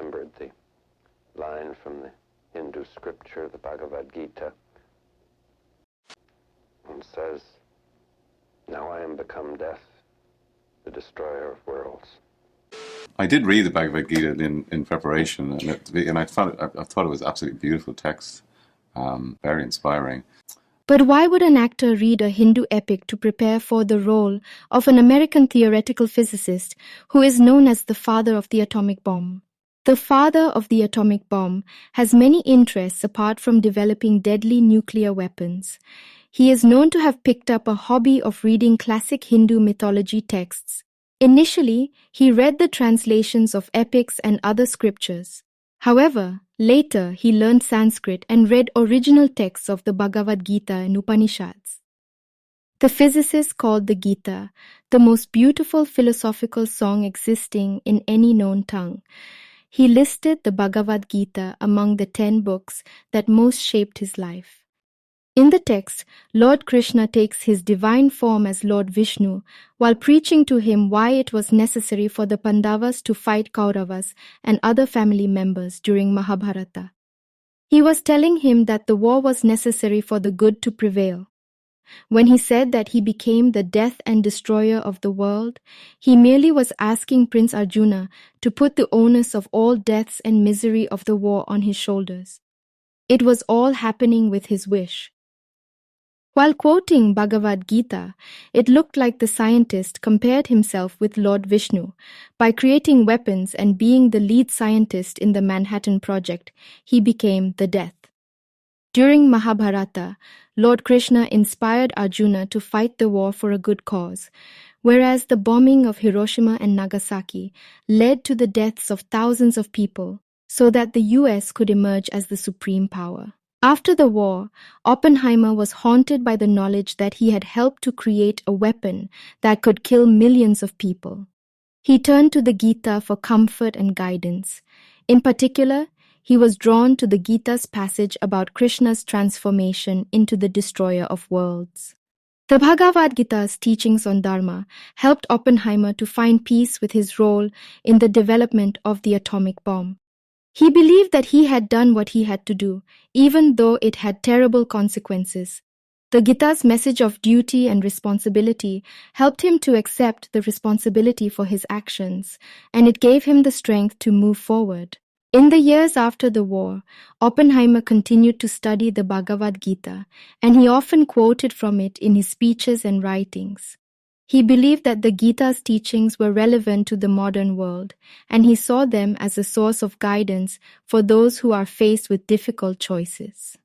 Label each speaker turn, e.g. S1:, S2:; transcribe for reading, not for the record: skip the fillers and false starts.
S1: remembered the line from the Hindu scripture, the Bhagavad Gita, and says, "Now I am become death, the destroyer of worlds."
S2: I did read the Bhagavad Gita in preparation, and I thought it was absolutely beautiful text, very inspiring.
S3: But why would an actor read a Hindu epic to prepare for the role of an American theoretical physicist who is known as the father of the atomic bomb? The father of the atomic bomb has many interests apart from developing deadly nuclear weapons. He is known to have picked up a hobby of reading classic Hindu mythology texts. Initially, he read the translations of epics and other scriptures. However, later he learned Sanskrit and read original texts of the Bhagavad Gita and Upanishads. The physicist called the Gita the most beautiful philosophical song existing in any known tongue. He listed the Bhagavad Gita among the 10 books that most shaped his life. In the text, Lord Krishna takes his divine form as Lord Vishnu while preaching to him why it was necessary for the Pandavas to fight Kauravas and other family members during Mahabharata. He was telling him that the war was necessary for the good to prevail. When he said that he became the death and destroyer of the world, he merely was asking Prince Arjuna to put the onus of all deaths and misery of the war on his shoulders. It was all happening with his wish. While quoting Bhagavad Gita, it looked like the scientist compared himself with Lord Vishnu. By creating weapons and being the lead scientist in the Manhattan Project, he became the death. During Mahabharata, Lord Krishna inspired Arjuna to fight the war for a good cause, whereas the bombing of Hiroshima and Nagasaki led to the deaths of thousands of people, so that the US could emerge as the supreme power. After the war, Oppenheimer was haunted by the knowledge that he had helped to create a weapon that could kill millions of people. He turned to the Gita for comfort and guidance. In particular, he was drawn to the Gita's passage about Krishna's transformation into the destroyer of worlds. The Bhagavad Gita's teachings on Dharma helped Oppenheimer to find peace with his role in the development of the atomic bomb. He believed that he had done what he had to do, even though it had terrible consequences. The Gita's message of duty and responsibility helped him to accept the responsibility for his actions, and it gave him the strength to move forward. In the years after the war, Oppenheimer continued to study the Bhagavad Gita, and he often quoted from it in his speeches and writings. He believed that the Gita's teachings were relevant to the modern world, and he saw them as a source of guidance for those who are faced with difficult choices.